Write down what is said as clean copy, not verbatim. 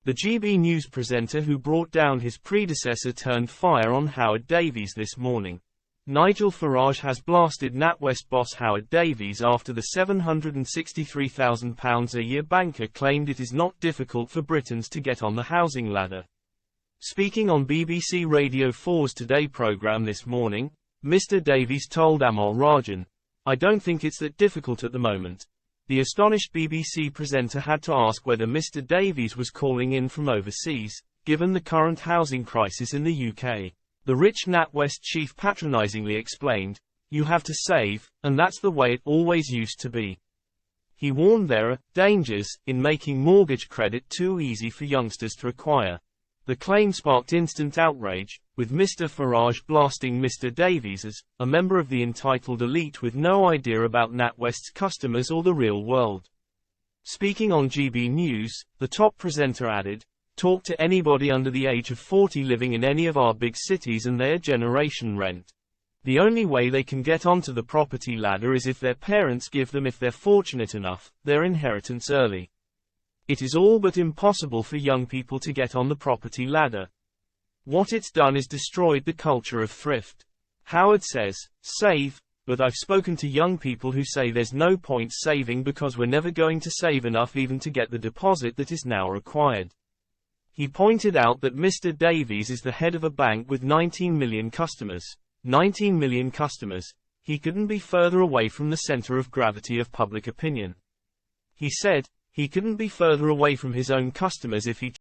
The GB News presenter who brought down his predecessor turned fire on Howard Davies this morning. Nigel Farage has blasted NatWest boss Howard Davies after the £763,000 a year banker claimed it is not difficult for Britons to get on the housing ladder. Speaking on BBC Radio 4's Today programme this morning, Mr. Davies told Emmanuel, "I don't think it's that difficult at the moment." The astonished BBC presenter had to ask whether Mr. Davies was calling in from overseas, given the current housing crisis in the UK. The rich NatWest chief patronisingly explained, "You have to save, and that's the way it always used to be." He warned there are dangers in making mortgage credit too easy for youngsters to acquire. The claim sparked instant outrage, with Mr. Farage blasting Mr. Davies as a member of the entitled elite with no idea about NatWest's customers or the real world. Speaking on GB News, the top presenter added, "Talk to anybody under the age of 40 living in any of our big cities and their generation rent. The only way they can get onto the property ladder is if their parents give them, if they're fortunate enough, their inheritance early. It is all but impossible for young people to get on the property ladder. What it's done is destroyed the culture of thrift." Howard says, "Save, but I've spoken to young people who say there's no point saving because we're never going to save enough even to get the deposit that is now required." He pointed out that Mr. Davies is the head of a bank with 19 million customers. 19 million customers. He couldn't be further away from the center of gravity of public opinion. He said, he couldn't be further away from his own customers if he